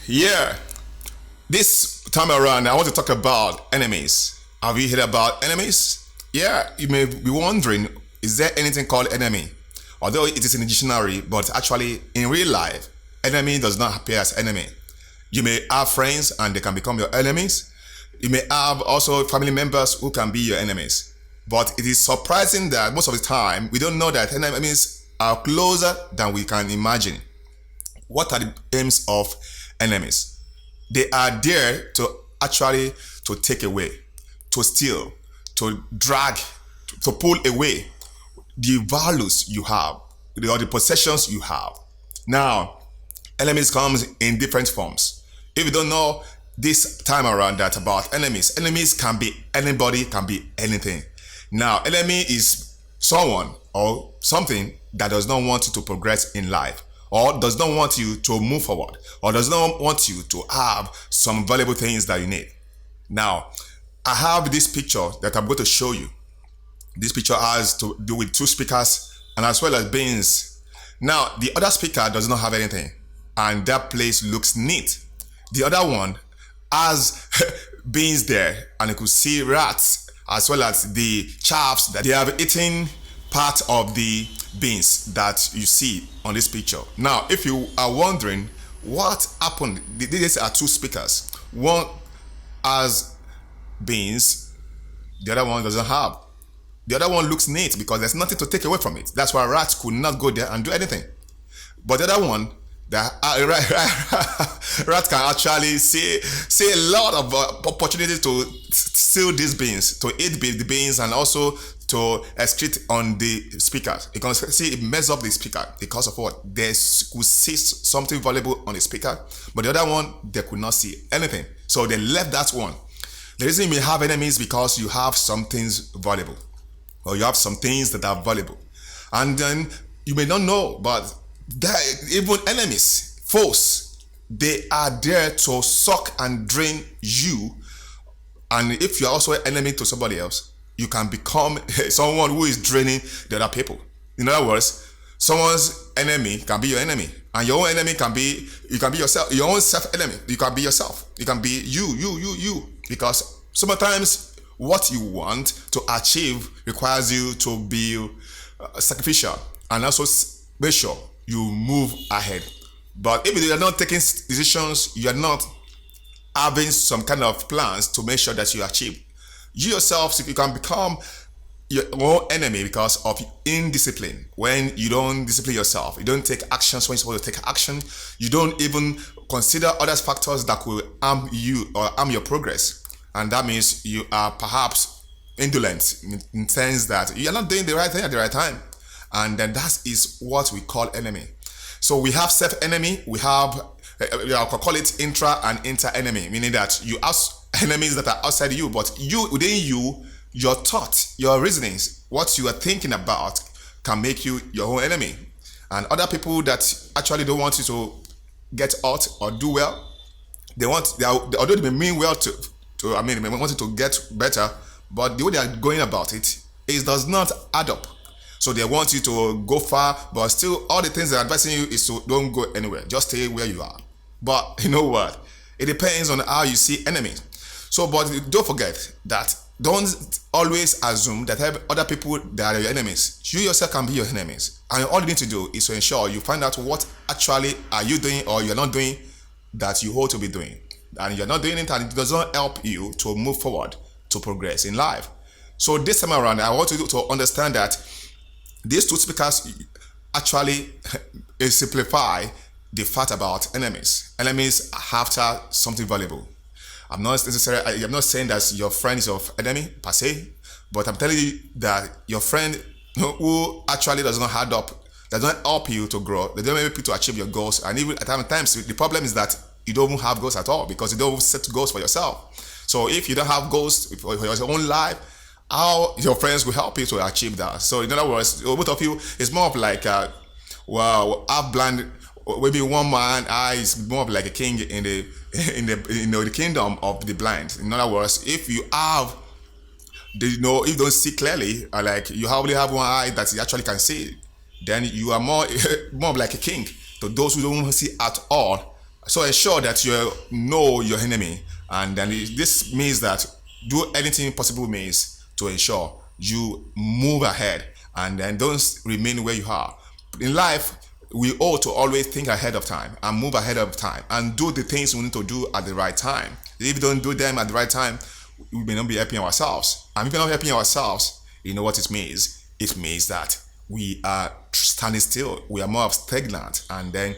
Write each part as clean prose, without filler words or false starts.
Yeah, this time around, I want to talk about enemies. Have you heard about enemies? Yeah, you may be wondering, is there anything called enemy? Although it is in the dictionary, but actually in real life, enemy does not appear as enemy. You may have friends and they can become your enemies. You may have also family members who can be your enemies. But it is surprising that most of the time, we don't know that enemies are closer than we can imagine. What are the aims of enemies? They are there to actually to take away, to steal, to drag, to pull away the values you have, or the possessions you have. Now, enemies comes in different forms. If you don't know this time around that about enemies can be anybody, can be anything. Now, enemy is someone or something that does not want you to progress in life, or does not want you to move forward, or does not want you to have some valuable things that you need. Now, I have this picture that I'm going to show you. This picture has to do with two speakers and as well as beans. Now, the other speaker does not have anything, and that place looks neat. The other one has beans there, and you could see rats as well as the chaffs that they have eaten part of the beans that you see on this picture. Now, if you are wondering what happened, these are two speakers. One has beans, the other one doesn't have. The other one looks neat because there's nothing to take away from it. That's why rats could not go there and do anything. But the other one, rat can actually see a lot of opportunities to steal these beans, to eat the beans, and also to excrete on the speaker. You can see it mess up the speaker because of what? They could see something valuable on the speaker, but the other one, they could not see anything. So they left that one. The reason you may have enemies because you have some things valuable, or you have some things that are valuable. And then you may not know, but even enemies, foes, they are there to suck and drain you. And if you're also an enemy to somebody else, you can become someone who is draining the other people. In other words, someone's enemy can be your enemy, and your own enemy can be yourself. Your own self-enemy, you can be yourself. You can be you. Because sometimes what you want to achieve requires you to be sacrificial and also make sure you move ahead. But if you are not taking decisions, you are not having some kind of plans to make sure that you achieve. You yourself, you can become your own enemy because of indiscipline. When you don't discipline yourself, you don't take actions when you're supposed to take action, you don't even consider other factors that could harm you or harm your progress. And that means you are perhaps indolent in the sense that you are not doing the right thing at the right time. And then that is what we call enemy. So we have self-enemy, we have, I call it intra and inter-enemy, meaning that you have enemies that are outside you, but you, within you, your thought, your reasonings, what you are thinking about can make you your own enemy. And other people that actually don't want you to get out or do well, although they may mean well they want you to get better, but the way they are going about it does not add up. So they want you to go far, but still all the things they're advising you is to don't go anywhere. Just stay where you are. But you know what? It depends on how you see enemies. So, but don't forget that don't always assume that other people that are your enemies. You yourself can be your enemies. And all you need to do is to ensure you find out what actually are you doing or you're not doing that you ought to be doing. And you're not doing it, and it does not help you to move forward, to progress in life. So this time around, I want you to understand that these two speakers actually simplify the fact about enemies. Enemies are after something valuable. I'm not saying that your friend is your enemy per se, but I'm telling you that your friend who actually does not add up, does not help you to grow, they don't help you to achieve your goals. And even at times, the problem is that you don't have goals at all because you don't set goals for yourself. So if you don't have goals for your own life, how your friends will help you to achieve that? So in other words, both of you, it's more of like, half blind. Maybe one man is more of like a king in the kingdom of the blind. In other words, if you have, if you don't see clearly, like you only have one eye that you actually can see, then you are more of like a king. To those who don't see at all, So ensure that you know your enemy, and then this means that do anything possible means to ensure you move ahead and then don't remain where you are. In life, we ought to always think ahead of time and move ahead of time and do the things we need to do at the right time. If we don't do them at the right time, we may not be helping ourselves. And if we're not helping ourselves, you know what it means? It means that we are standing still. We are more stagnant, and then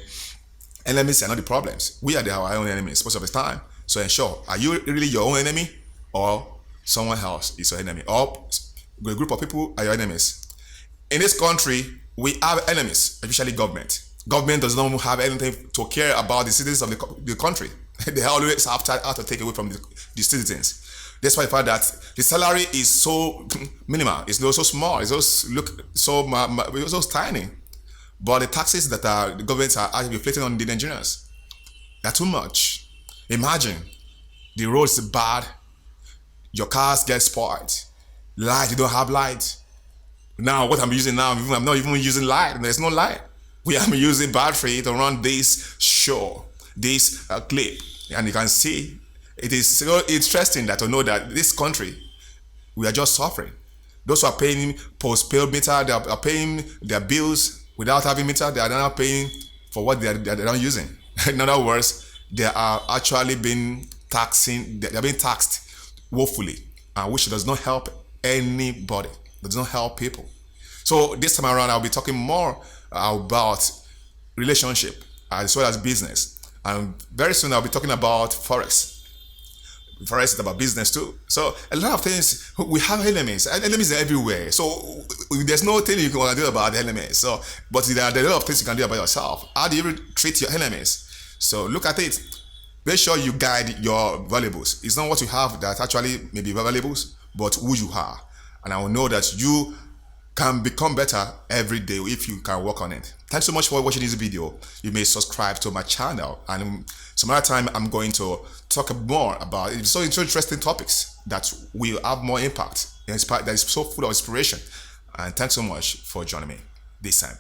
enemies are not the problems. We are our own enemies most of the time. So ensure, are you really your own enemy, or someone else is your enemy, or a group of people are your enemies? In this country, we have enemies, especially government. Government does not have anything to care about the citizens of the country. They always have to take away from the citizens. Despite the fact that the salary is so minimal, it's so small, it's so tiny. But the taxes that the governments are actually inflicting on the Nigerians, they're too much. Imagine the roads are bad, your cars get spoiled, light, you don't have light. Now, what I'm using now, I'm not even using light. There's no light. We are using battery to run this show, this clip. And you can see, it is so interesting that to know that this country, we are just suffering. Those who are paying post-paid meter, they are paying their bills without having meter, they are not paying for what they are not using. In other words, they are actually being taxed woefully, which does not help anybody. Does not help people. So this time around, I'll be talking more about relationship as well as business. And very soon I'll be talking about forex. Forex is about business too. So a lot of things, we have enemies. Enemies are everywhere. So there's no thing you can do about the enemies. So, but there are a lot of things you can do about yourself. How do you treat your enemies? So look at it. Make sure you guide your valuables. It's not what you have that actually may be valuables, but who you are. And I will know that you can become better every day if you can work on it. Thanks so much for watching this video. You may subscribe to my channel, and some other time I'm going to talk more about so interesting topics that will have more impact, that is so full of inspiration. And thanks so much for joining me this time.